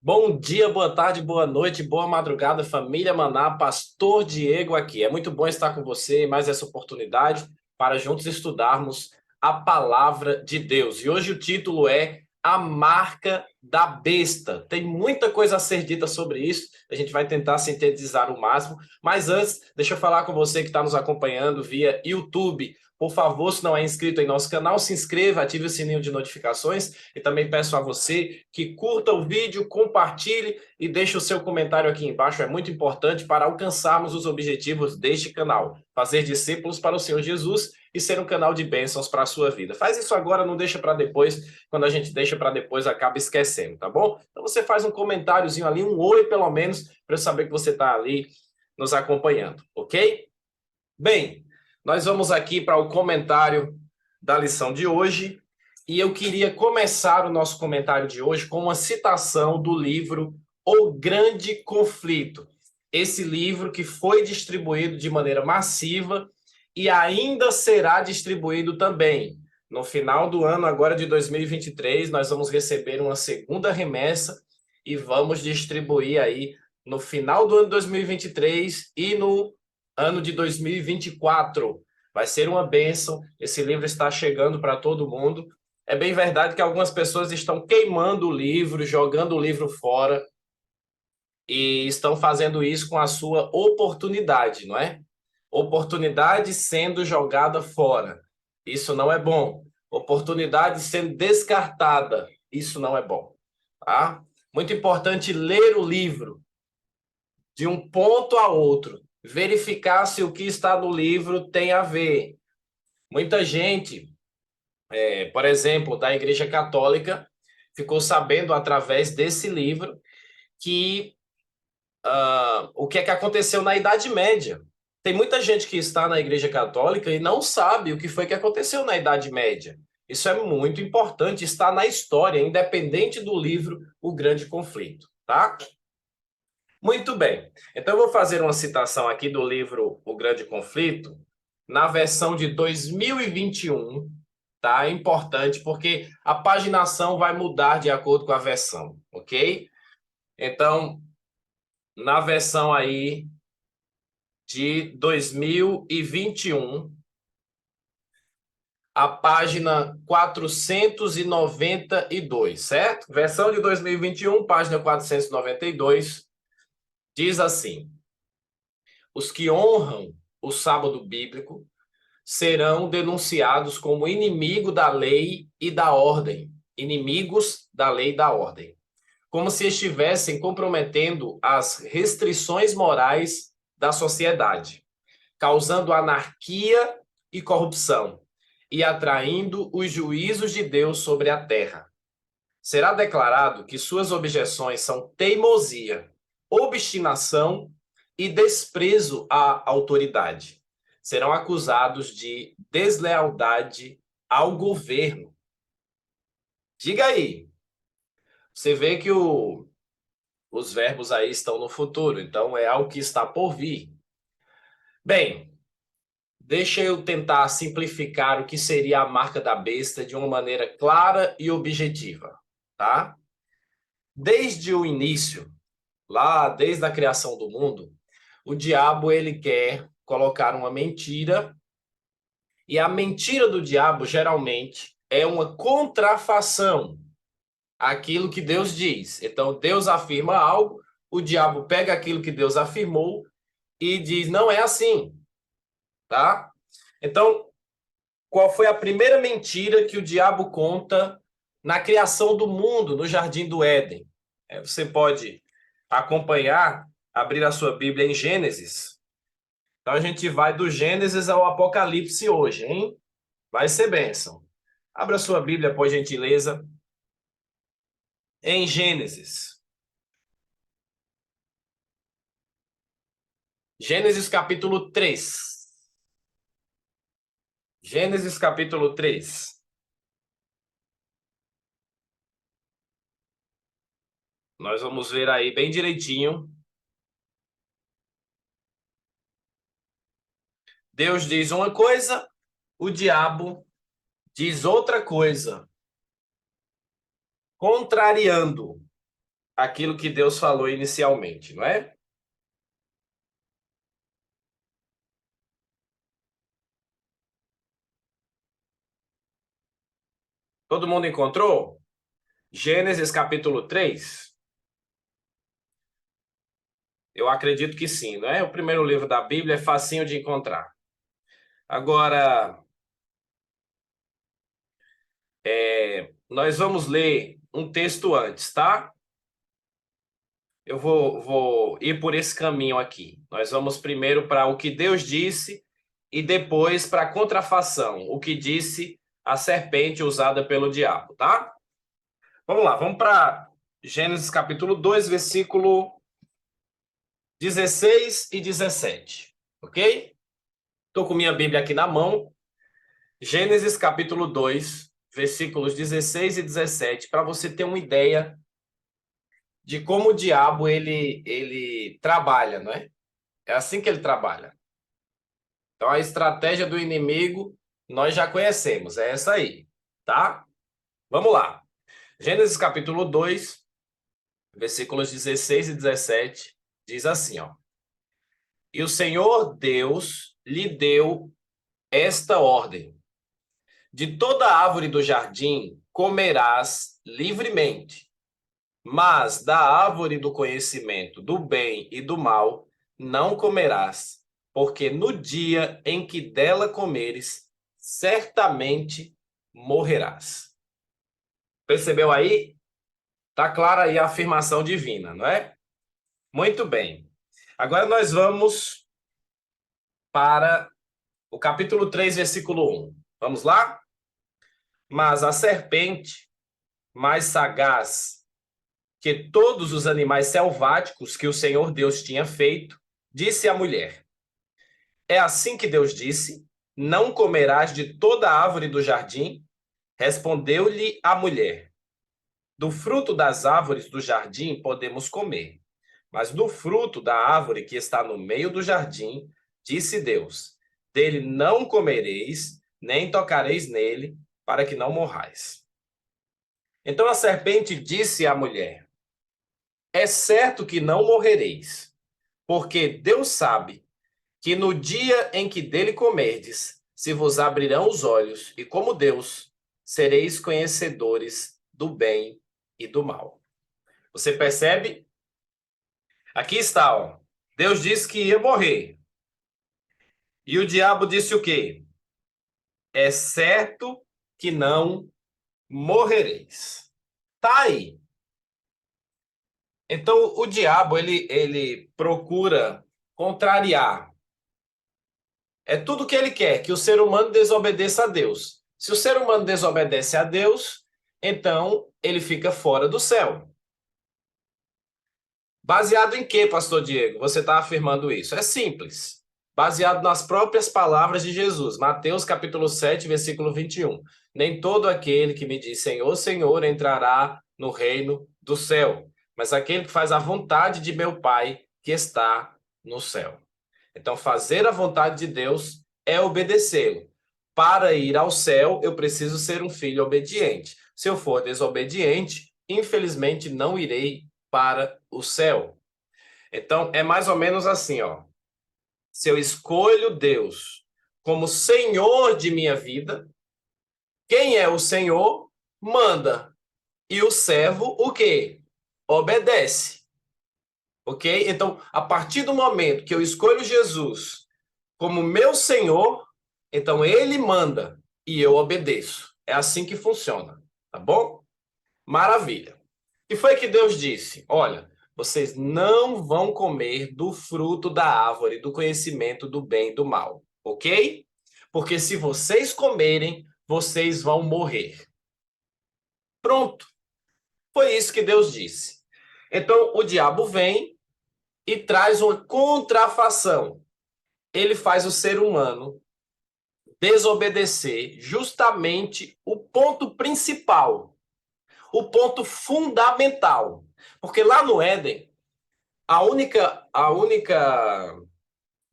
Bom dia, boa tarde, boa noite, boa madrugada, família Maná, Pastor Diego aqui. É muito bom estar com você em mais essa oportunidade para juntos estudarmos a palavra de Deus. E hoje o título é A Marca da Besta. Tem muita coisa a ser dita sobre isso, a gente vai tentar sintetizar o máximo, mas antes, deixa eu falar com você que está nos acompanhando via YouTube. Por favor, se não é inscrito em nosso canal, se inscreva, ative o sininho de notificações e também peço a você que curta o vídeo, compartilhe e deixe o seu comentário aqui embaixo. É muito importante para alcançarmos os objetivos deste canal. Fazer discípulos para o Senhor Jesus e ser um canal de bênçãos para a sua vida. Faz isso agora, não deixa para depois. Quando a gente deixa para depois, acaba esquecendo, tá bom? Então você faz um comentáriozinho ali, um oi pelo menos, para eu saber que você está ali nos acompanhando, ok? Bem, nós vamos aqui para o comentário da lição de hoje, e eu queria começar o nosso comentário de hoje com uma citação do livro O Grande Conflito. Esse livro que foi distribuído de maneira massiva e ainda será distribuído também. No final do ano, agora de 2023, nós vamos receber uma segunda remessa e vamos distribuir aí no final do ano de 2023 e no ano de 2024. Vai ser uma bênção. Esse livro está chegando para todo mundo. É bem verdade que algumas pessoas estão queimando o livro, jogando o livro fora e estão fazendo isso com a sua oportunidade, não é? Oportunidade sendo jogada fora. Isso não é bom. Oportunidade sendo descartada. Isso não é bom, tá? Muito importante ler o livro de um ponto a outro, verificar se o que está no livro tem a ver. Muita gente, por exemplo, da Igreja Católica, ficou sabendo através desse livro que o que é que aconteceu na Idade Média. Tem muita gente que está na Igreja Católica e não sabe o que foi que aconteceu na Idade Média. Isso é muito importante, está na história, independente do livro O Grande Conflito, tá? Muito bem. Então, eu vou fazer uma citação aqui do livro O Grande Conflito, na versão de 2021, tá? É importante porque a paginação vai mudar de acordo com a versão, ok? Então, na versão aí de 2021, a página 492, certo? Versão de 2021, página 492, diz assim: os que honram o sábado bíblico serão denunciados como inimigo da lei e da ordem, inimigos da lei e da ordem, como se estivessem comprometendo as restrições morais da sociedade, causando anarquia e corrupção e atraindo os juízos de Deus sobre a terra. Será declarado que suas objeções são teimosia, obstinação e desprezo à autoridade. Serão acusados de deslealdade ao governo. Diga aí, você vê que os verbos aí estão no futuro, então é algo que está por vir. Bem, deixa eu tentar simplificar o que seria a marca da besta de uma maneira clara e objetiva, tá? Desde o início, lá desde a criação do mundo, o diabo ele quer colocar uma mentira, e a mentira do diabo geralmente é uma contrafação àquilo que Deus diz. Então Deus afirma algo, o diabo pega aquilo que Deus afirmou e diz não é assim, tá? Então, qual foi a primeira mentira que o diabo conta na criação do mundo, no Jardim do Éden? Você pode acompanhar, abrir a sua Bíblia em Gênesis. Então a gente vai do Gênesis ao Apocalipse hoje, hein? Vai ser bênção. Abra sua Bíblia, por gentileza, em Gênesis. Gênesis capítulo 3. Gênesis capítulo 3. Nós vamos ver aí bem direitinho. Deus diz uma coisa, o diabo diz outra coisa, contrariando. aquilo que Deus falou inicialmente, não é? Todo mundo encontrou? Gênesis capítulo 3. Eu acredito que sim, não é? O primeiro livro da Bíblia é facinho de encontrar. Agora, nós vamos ler um texto antes, tá? Eu vou ir por esse caminho aqui. Nós vamos primeiro para o que Deus disse e depois para a contrafação, o que disse a serpente usada pelo diabo, tá? Vamos lá, vamos para Gênesis capítulo 2, versículo 16 e 17, ok? Estou com minha Bíblia aqui na mão. Gênesis capítulo 2, versículos 16 e 17, para você ter uma ideia de como o diabo ele trabalha, não é? É assim que ele trabalha. Então a estratégia do inimigo nós já conhecemos, é essa aí, tá? Vamos lá. Gênesis capítulo 2, versículos 16 e 17, diz assim, ó: E o Senhor Deus lhe deu esta ordem: de toda árvore do jardim comerás livremente, mas da árvore do conhecimento do bem e do mal não comerás, porque no dia em que dela comeres, certamente morrerás. Percebeu aí? Tá clara aí a afirmação divina, não é? Muito bem. Agora nós vamos para o capítulo 3, versículo 1. Vamos lá? Mas a serpente, mais sagaz que todos os animais selváticos que o Senhor Deus tinha feito, disse à mulher: É assim que Deus disse: Não comerás de toda árvore do jardim? Respondeu-lhe a mulher: Do fruto das árvores do jardim podemos comer, mas do fruto da árvore que está no meio do jardim, disse Deus: Dele não comereis, nem tocareis nele, para que não morrais. Então a serpente disse à mulher: É certo que não morrereis, porque Deus sabe que no dia em que dele comerdes, se vos abrirão os olhos, e como Deus, sereis conhecedores do bem e do mal. Você percebe? Aqui está, ó. Deus disse que ia morrer. E o diabo disse o quê? É certo que não morrereis. Tá aí. Então, o diabo, ele procura contrariar. É tudo que ele quer, que o ser humano desobedeça a Deus. Se o ser humano desobedece a Deus, então ele fica fora do céu. Baseado em quê, pastor Diego? Você está afirmando isso? É simples. Baseado nas próprias palavras de Jesus. Mateus capítulo 7, versículo 21. Nem todo aquele que me diz Senhor, Senhor entrará no reino do céu, mas aquele que faz a vontade de meu Pai que está no céu. Então, fazer a vontade de Deus é obedecê-lo. Para ir ao céu, eu preciso ser um filho obediente. Se eu for desobediente, infelizmente não irei para o céu. Então, é mais ou menos assim, ó. Se eu escolho Deus como Senhor de minha vida, quem é o Senhor manda. E o servo, o quê? Obedece. Ok? Então, a partir do momento que eu escolho Jesus como meu Senhor, então ele manda e eu obedeço. É assim que funciona, tá bom? Maravilha. E foi que Deus disse: Olha, vocês não vão comer do fruto da árvore do conhecimento do bem e do mal, ok? Porque se vocês comerem, vocês vão morrer. Pronto. Foi isso que Deus disse. Então o diabo vem e traz uma contrafação. Ele faz o ser humano desobedecer justamente o ponto principal, o ponto fundamental. Porque lá no Éden, a única,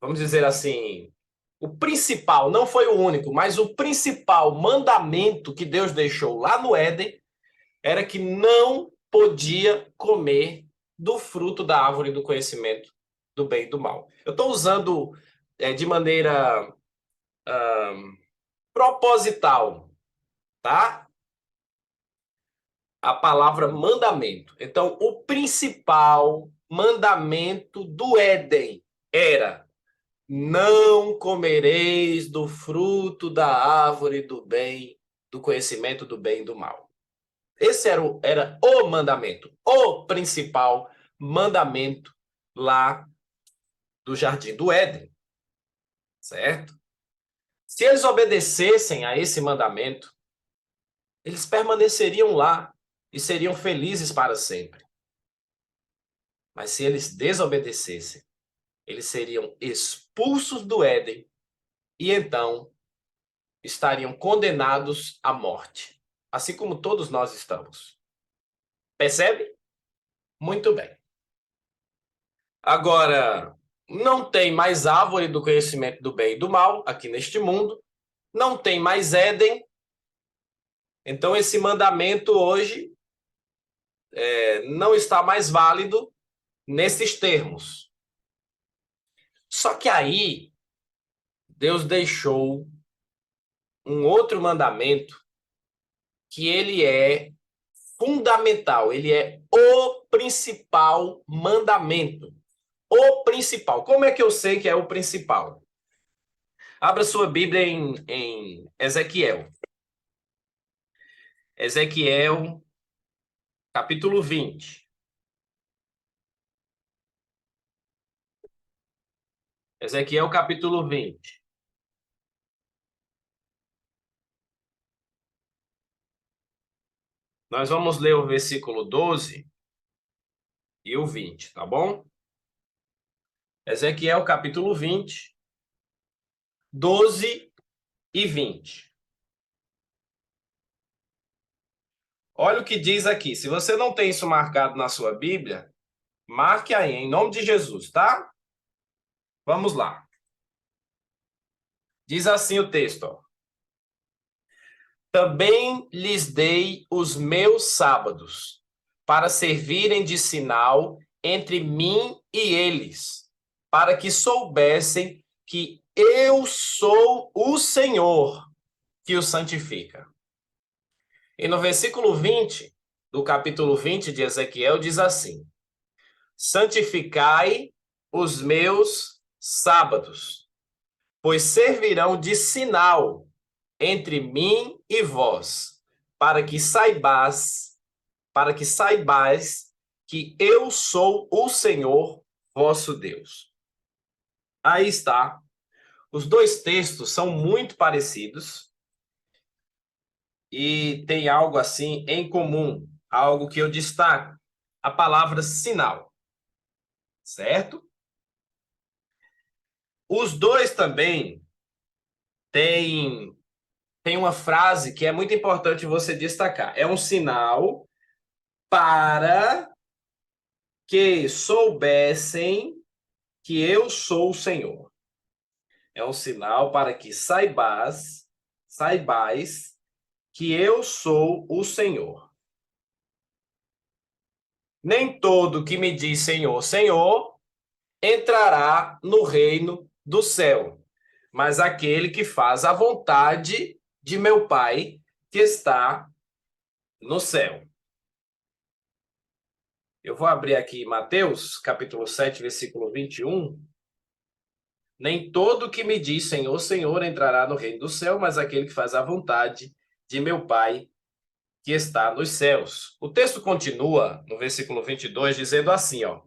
vamos dizer assim, o principal, não foi o único, mas o principal mandamento que Deus deixou lá no Éden era que não podia comer do fruto da árvore do conhecimento do bem e do mal. Eu estou usando de maneira proposital, tá? A palavra mandamento. Então, o principal mandamento do Éden era: não comereis do fruto da árvore do bem, do conhecimento do bem e do mal. Esse era o mandamento, o principal mandamento lá do Jardim do Éden, certo? Se eles obedecessem a esse mandamento, eles permaneceriam lá e seriam felizes para sempre. Mas se eles desobedecessem, eles seriam expulsos do Éden e então estariam condenados à morte, assim como todos nós estamos. Percebe? Muito bem. Agora, não tem mais árvore do conhecimento do bem e do mal aqui neste mundo, não tem mais Éden, então esse mandamento hoje não está mais válido nesses termos. Só que aí, Deus deixou um outro mandamento que ele é fundamental, ele é o principal mandamento. O principal. Como é que eu sei que é o principal? Abra sua Bíblia em Ezequiel. Ezequiel, capítulo 20. Ezequiel, capítulo 20. Nós vamos ler o versículo 12 e o 20, tá bom? Ezequiel, capítulo 20, 12 e 20. Olha o que diz aqui. Se você não tem isso marcado na sua Bíblia, marque aí, em nome de Jesus, tá? Vamos lá. Diz assim o texto, ó. Também lhes dei os meus sábados, para servirem de sinal entre mim e eles, para que soubessem que eu sou o Senhor que os santifica. E no versículo 20, do capítulo 20 de Ezequiel, diz assim: santificai os meus sábados, pois servirão de sinal entre mim e vós, para que saibais que eu sou o Senhor vosso Deus. Aí está. Os dois textos são muito parecidos e tem algo assim em comum, algo que eu destaco, a palavra sinal, certo? Os dois também têm uma frase que é muito importante você destacar. É um sinal para que soubessem que eu sou o Senhor. É um sinal para que saibais que eu sou o Senhor. Nem todo que me diz Senhor, Senhor, entrará no reino do céu, mas aquele que faz a vontade de meu Pai que está no céu. Eu vou abrir aqui Mateus, capítulo 7, versículo 21. Nem todo que me diz Senhor, Senhor entrará no reino do céu, mas aquele que faz a vontade de meu Pai que está nos céus. O texto continua no versículo 22 dizendo assim, ó: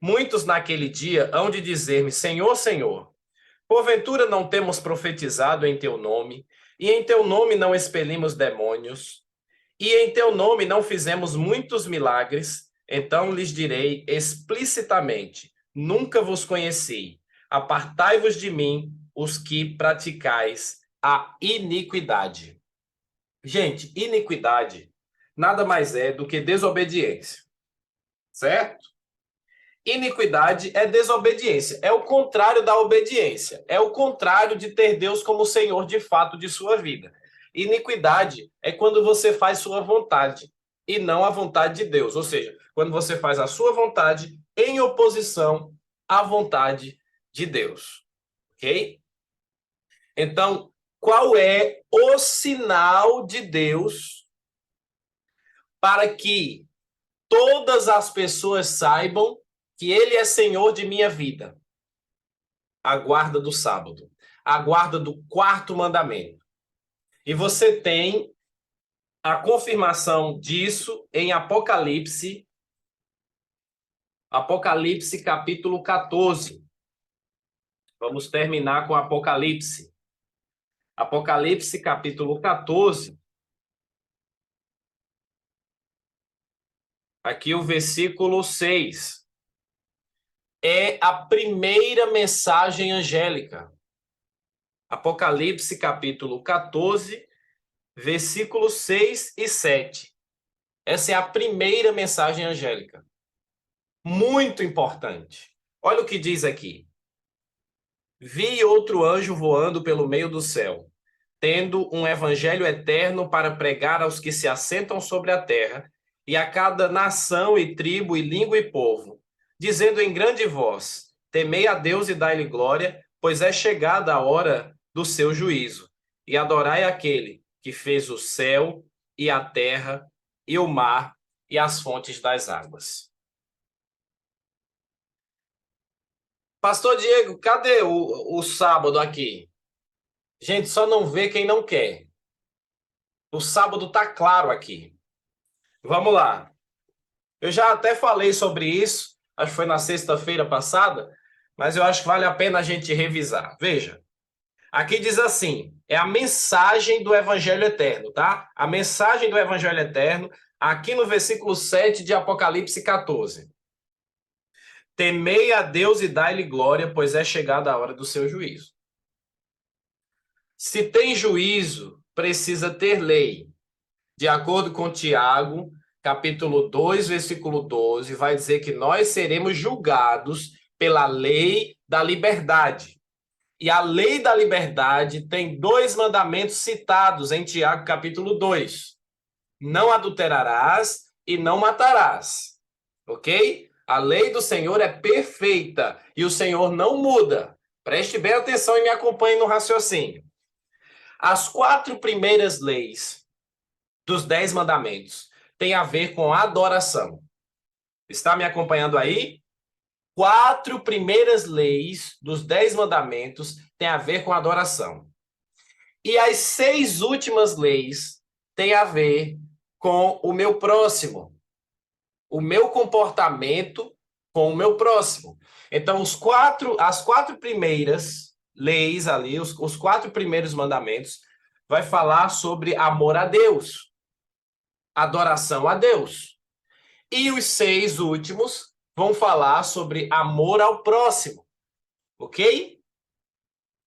muitos naquele dia hão de dizer-me, Senhor, Senhor, porventura não temos profetizado em teu nome, e em teu nome não expelimos demônios, e em teu nome não fizemos muitos milagres? Então lhes direi explicitamente, nunca vos conheci. Apartai-vos de mim, os que praticais a iniquidade. Gente, iniquidade nada mais é do que desobediência, certo? Iniquidade é desobediência, é o contrário da obediência, é o contrário de ter Deus como Senhor de fato de sua vida. Iniquidade é quando você faz sua vontade. e não a vontade de Deus. Ou seja, quando você faz a sua vontade em oposição à vontade de Deus. Ok? Então, qual é o sinal de Deus para que todas as pessoas saibam que Ele é Senhor de minha vida? A guarda do sábado, a guarda do quarto mandamento. E você tem a confirmação disso em Apocalipse, Apocalipse capítulo 14. Vamos terminar com Apocalipse. Apocalipse capítulo 14. Aqui o versículo 6. É a primeira mensagem angélica. Apocalipse capítulo 14, versículos 6 e 7. Essa é a primeira mensagem angélica. Muito importante. Olha o que diz aqui. Vi outro anjo voando pelo meio do céu, tendo um evangelho eterno para pregar aos que se assentam sobre a terra, e a cada nação e tribo e língua e povo, dizendo em grande voz: temei a Deus e dai-lhe glória, pois é chegada a hora do seu juízo, e adorai aquele que fez o céu e a terra e o mar e as fontes das águas. Pastor Diego, cadê o sábado aqui? Gente, só não vê quem não quer. O sábado tá claro aqui. Vamos lá. Eu já até falei sobre isso, acho que foi na sexta-feira passada, mas eu acho que vale a pena a gente revisar. Veja, aqui diz assim, é a mensagem do Evangelho Eterno, tá? A mensagem do Evangelho Eterno, aqui no versículo 7 de Apocalipse 14. Temei a Deus e dai-lhe glória, pois é chegada a hora do seu juízo. Se tem juízo, precisa ter lei. De acordo com Tiago, capítulo 2, versículo 12, vai dizer que nós seremos julgados pela lei da liberdade. E a lei da liberdade tem dois mandamentos citados em Tiago, capítulo 2. Não adulterarás e não matarás. Ok? A lei do Senhor é perfeita e o Senhor não muda. Preste bem atenção e me acompanhe no raciocínio. As 4 primeiras leis dos 10 mandamentos têm a ver com adoração. Está me acompanhando aí? 4 primeiras leis dos 10 mandamentos têm a ver com adoração. E as 6 últimas leis têm a ver com o meu próximo. O meu comportamento com o meu próximo. Então, as 4 primeiras leis ali, os 4 primeiros mandamentos, vai falar sobre amor a Deus, adoração a Deus. E os 6 últimos vão falar sobre amor ao próximo. Ok?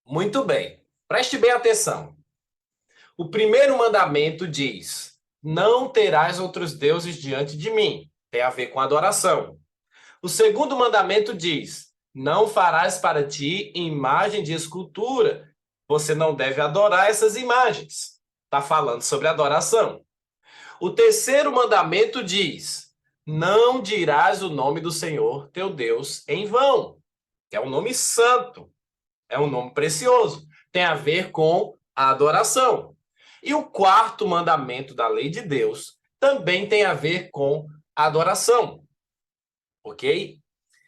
Muito bem. Preste bem atenção. O primeiro mandamento diz: não terás outros deuses diante de mim. Tem a ver com adoração. O segundo mandamento diz: não farás para ti imagem de escultura. Você não deve adorar essas imagens. Está falando sobre adoração. O terceiro mandamento diz: não dirás o nome do Senhor teu Deus em vão. É um nome santo. É um nome precioso. Tem a ver com a adoração. E o quarto mandamento da lei de Deus também tem a ver com a adoração. Ok?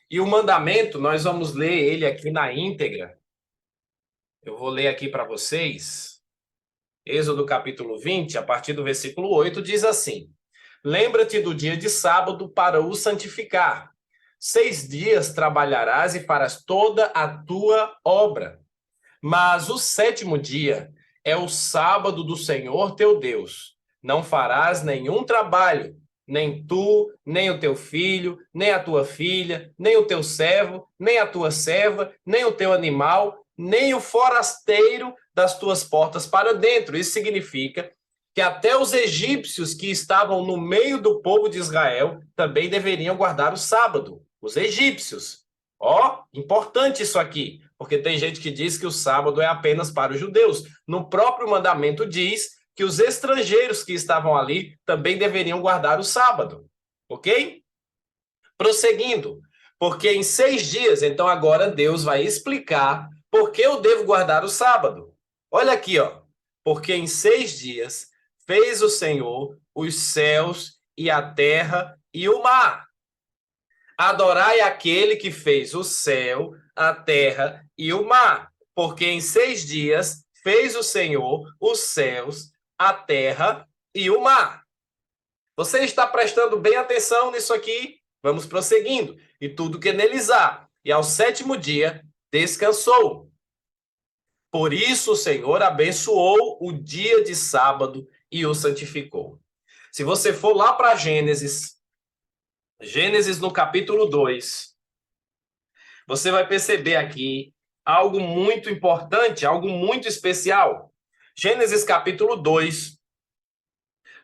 E o mandamento, nós vamos ler ele aqui na íntegra. Eu vou ler aqui para vocês. Êxodo capítulo 20, a partir do versículo 8, diz assim: lembra-te do dia de sábado para o santificar. 6 dias trabalharás e farás toda a tua obra. Mas o 7º dia é o sábado do Senhor teu Deus. Não farás nenhum trabalho, nem tu, nem o teu filho, nem a tua filha, nem o teu servo, nem a tua serva, nem o teu animal, nem o forasteiro das tuas portas para dentro. Isso significa que até os egípcios que estavam no meio do povo de Israel também deveriam guardar o sábado. Os egípcios. Ó, importante isso aqui, porque tem gente que diz que o sábado é apenas para os judeus. No próprio mandamento diz que os estrangeiros que estavam ali também deveriam guardar o sábado. Ok? Prosseguindo. Porque em 6 dias, então agora Deus vai explicar por que eu devo guardar o sábado. Olha aqui, ó. Porque em 6 dias fez o Senhor os céus e a terra e o mar. Adorai aquele que fez o céu, a terra e o mar. Porque em 6 dias fez o Senhor os céus, a terra e o mar. Você está prestando bem atenção nisso aqui? Vamos prosseguindo. E tudo que neles há. E ao 7º dia descansou. Por isso o Senhor abençoou o dia de sábado e o santificou. Se você for lá para Gênesis no capítulo 2, você vai perceber aqui algo muito importante, algo muito especial. Gênesis capítulo 2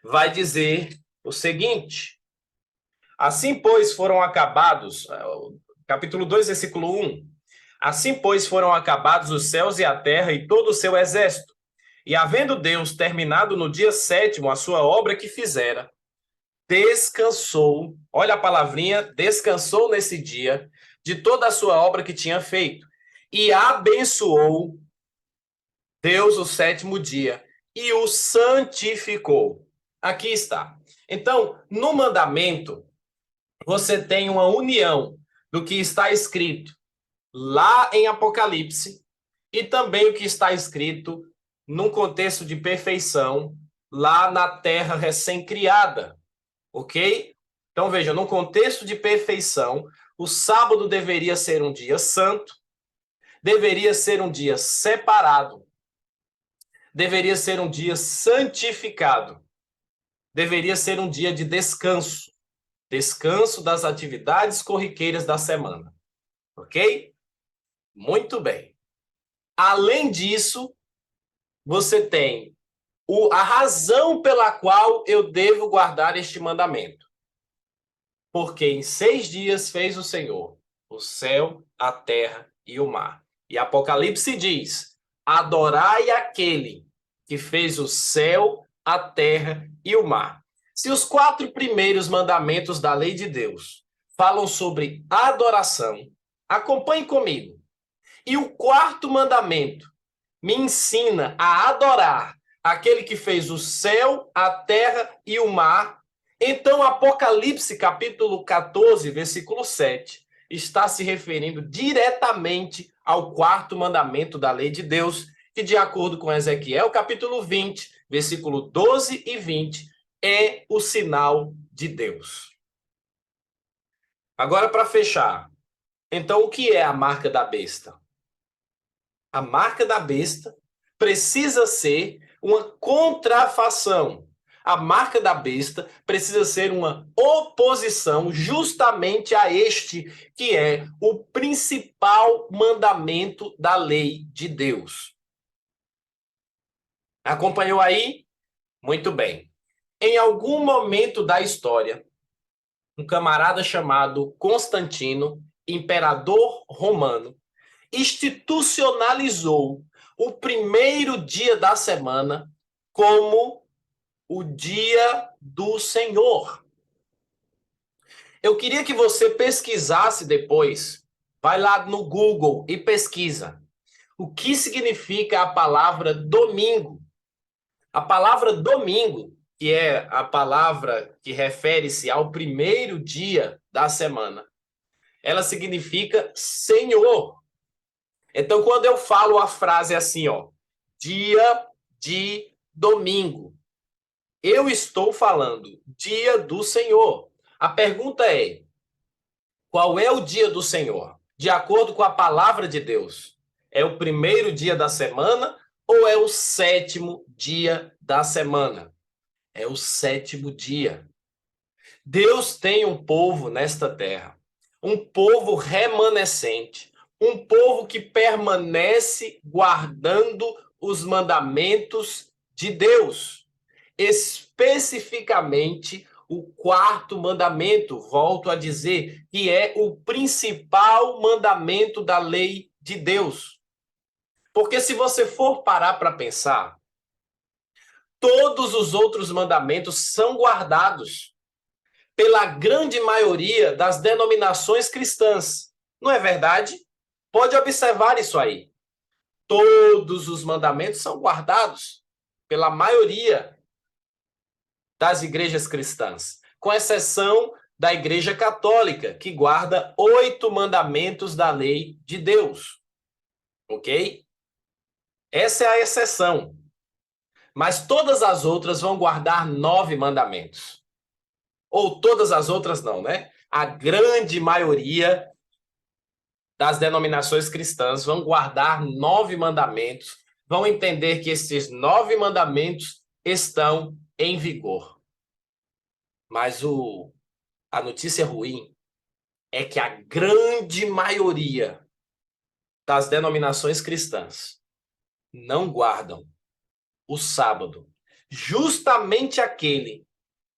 vai dizer o seguinte: assim, pois, foram acabados, capítulo 2, versículo 1. Assim, pois, foram acabados os céus e a terra e todo o seu exército. E havendo Deus terminado no dia 7º a sua obra que fizera, descansou, olha a palavrinha, descansou nesse dia de toda a sua obra que tinha feito. E abençoou Deus o 7º dia e o santificou. Aqui está. Então, no mandamento, você tem uma união do que está escrito lá em Apocalipse e também o que está escrito num contexto de perfeição lá na terra recém-criada, ok? Então veja, num contexto de perfeição, o sábado deveria ser um dia santo, deveria ser um dia separado, deveria ser um dia santificado, deveria ser um dia de descanso, descanso das atividades corriqueiras da semana, ok? Muito bem. Além disso, você tem a razão pela qual eu devo guardar este mandamento. Porque em 6 dias fez o Senhor o céu, a terra e o mar. E Apocalipse diz: adorai aquele que fez o céu, a terra e o mar. Se os 4 primeiros mandamentos da lei de Deus falam sobre adoração, acompanhe comigo. E o 4º mandamento me ensina a adorar aquele que fez o céu, a terra e o mar. Então, Apocalipse, capítulo 14, versículo 7, está se referindo diretamente ao 4º mandamento da lei de Deus, que, de acordo com Ezequiel, capítulo 20, versículo 12 e 20, é o sinal de Deus. Agora, para fechar, então, o que é a marca da besta? A marca da besta precisa ser uma contrafação. A marca da besta precisa ser uma oposição justamente a este, que é o principal mandamento da lei de Deus. Acompanhou aí? Muito bem. Em algum momento da história, um camarada chamado Constantino, imperador romano, institucionalizou o primeiro dia da semana como o dia do Senhor. Eu queria que você pesquisasse depois, vai lá no Google e pesquisa o que significa a palavra domingo. A palavra domingo, que é a palavra que refere-se ao primeiro dia da semana, ela significa Senhor. Então, quando eu falo a frase assim, ó, dia de domingo, eu estou falando dia do Senhor. A pergunta é: qual é o dia do Senhor? De acordo com a palavra de Deus, é o primeiro dia da semana ou é o 7º dia da semana? É o 7º dia. Deus tem um povo nesta terra, um povo remanescente, um povo que permanece guardando os mandamentos de Deus. Especificamente, o 4º mandamento, volto a dizer, que é o principal mandamento da lei de Deus. Porque se você for parar para pensar, todos os outros mandamentos são guardados pela grande maioria das denominações cristãs. Não é verdade? Pode observar isso aí. Todos os mandamentos são guardados pela maioria das igrejas cristãs, com exceção da Igreja Católica, que guarda 8 mandamentos da lei de Deus. Ok? Essa é a exceção. Mas todas as outras vão guardar 9 mandamentos. Ou todas as outras não, né? A grande maioria das denominações cristãs vão guardar 9 mandamentos, vão entender que esses 9 mandamentos estão em vigor. Mas a notícia ruim é que a grande maioria das denominações cristãs não guardam o sábado, justamente aquele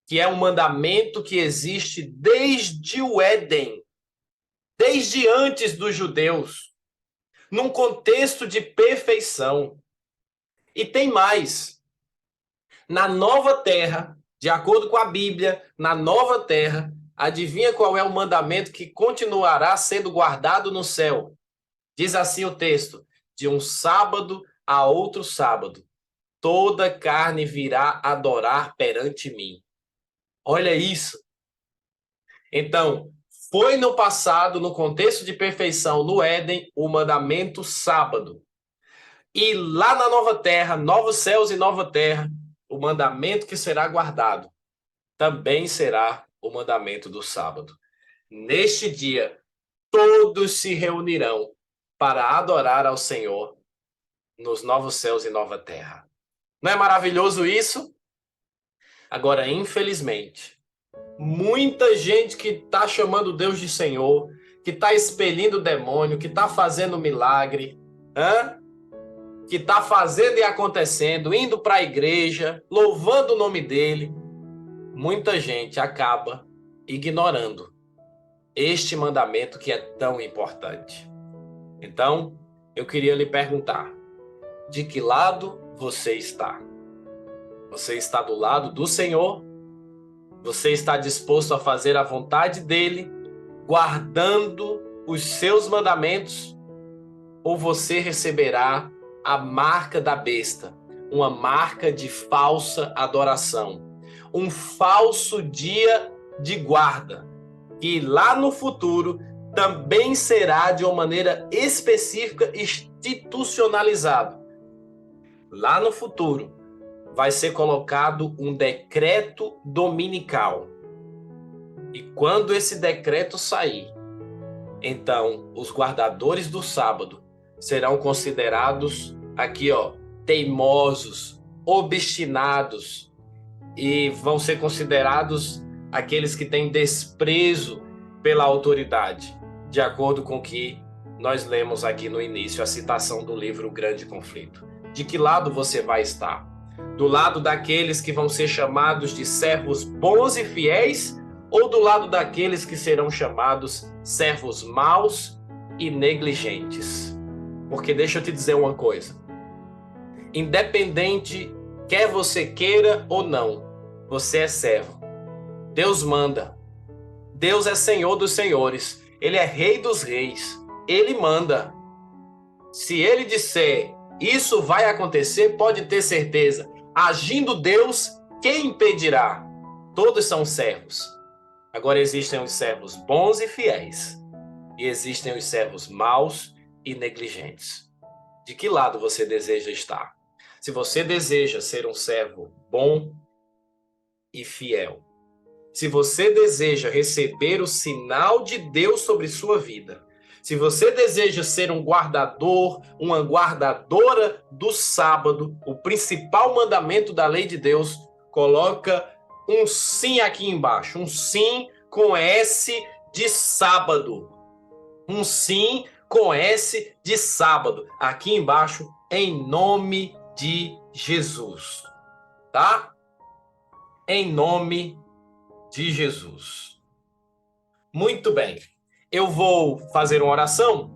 que é um mandamento que existe desde o Éden, desde antes dos judeus, num contexto de perfeição. E tem mais. Na nova terra, de acordo com a Bíblia, na nova terra, adivinha qual é o mandamento que continuará sendo guardado no céu? Diz assim o texto: de um sábado a outro sábado, toda carne virá adorar perante mim. Olha isso. Então, foi no passado, no contexto de perfeição, no Éden, o mandamento sábado. E lá na nova terra, novos céus e nova terra, o mandamento que será guardado também será o mandamento do sábado. Neste dia, todos se reunirão para adorar ao Senhor nos novos céus e nova terra. Não é maravilhoso isso? Agora, infelizmente, muita gente que está chamando Deus de Senhor, que está expelindo o demônio, que está fazendo milagre, que está fazendo e acontecendo, indo para a igreja, louvando o nome dele, muita gente acaba ignorando este mandamento que é tão importante. Então, eu queria lhe perguntar, de que lado você está? Você está do lado do Senhor? Você está disposto a fazer a vontade dele, guardando os seus mandamentos? Ou você receberá a marca da besta, uma marca de falsa adoração, um falso dia de guarda, que lá no futuro também será de uma maneira específica institucionalizado. Lá no futuro vai ser colocado um decreto dominical. E quando esse decreto sair, então os guardadores do sábado serão considerados aqui, teimosos, obstinados, e vão ser considerados aqueles que têm desprezo pela autoridade, de acordo com o que nós lemos aqui no início, a citação do livro O Grande Conflito. De que lado você vai estar? Do lado daqueles que vão ser chamados de servos bons e fiéis, ou do lado daqueles que serão chamados servos maus e negligentes? Porque deixa eu te dizer uma coisa. Independente, quer você queira ou não, você é servo. Deus manda. Deus é Senhor dos senhores. Ele é Rei dos reis. Ele manda. Se ele disser isso vai acontecer, pode ter certeza. Agindo Deus, quem impedirá? Todos são servos. Agora existem os servos bons e fiéis. E existem os servos maus e negligentes. De que lado você deseja estar? Se você deseja ser um servo bom e fiel, se você deseja receber o sinal de Deus sobre sua vida, se você deseja ser um guardador, uma guardadora do sábado, o principal mandamento da lei de Deus, coloca um sim aqui embaixo, um sim com S de sábado. Um sim com S de sábado, aqui embaixo, em nome de Jesus, tá? Em nome de Jesus. Muito bem. Eu vou fazer uma oração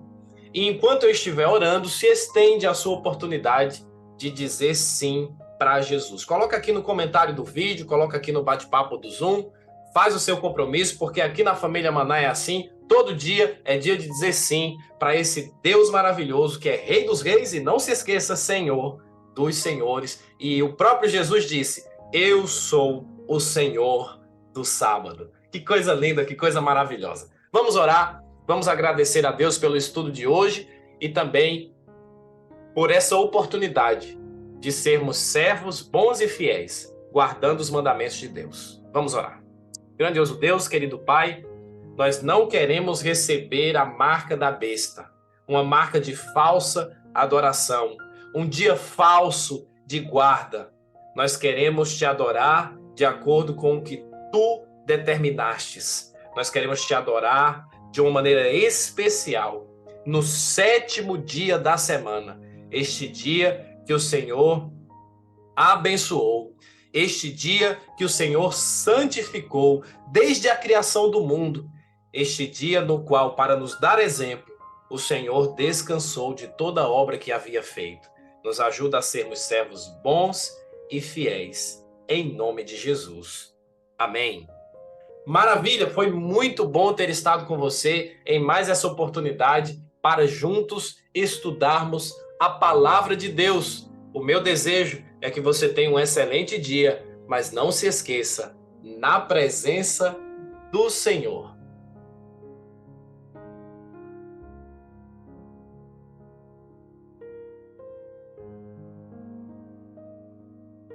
e enquanto eu estiver orando, se estende a sua oportunidade de dizer sim para Jesus. Coloca aqui no comentário do vídeo, coloca aqui no bate-papo do Zoom, faz o seu compromisso, porque aqui na Família Maná é assim, todo dia é dia de dizer sim para esse Deus maravilhoso que é Rei dos Reis e não se esqueça, Senhor dos Senhores. E o próprio Jesus disse: eu sou o Senhor do sábado. Que coisa linda, que coisa maravilhosa. Vamos orar, vamos agradecer a Deus pelo estudo de hoje e também por essa oportunidade de sermos servos bons e fiéis, guardando os mandamentos de Deus. Vamos orar. Grandioso Deus, querido Pai, nós não queremos receber a marca da besta, uma marca de falsa adoração, um dia falso de guarda. Nós queremos te adorar de acordo com o que tu determinastes. Nós queremos te adorar de uma maneira especial, no 7º dia da semana, este dia que o Senhor abençoou, este dia que o Senhor santificou desde a criação do mundo, este dia no qual, para nos dar exemplo, o Senhor descansou de toda a obra que havia feito. Nos ajuda a sermos servos bons e fiéis, em nome de Jesus. Amém. Maravilha, foi muito bom ter estado com você em mais essa oportunidade para juntos estudarmos a palavra de Deus. O meu desejo é que você tenha um excelente dia, mas não se esqueça, na presença do Senhor.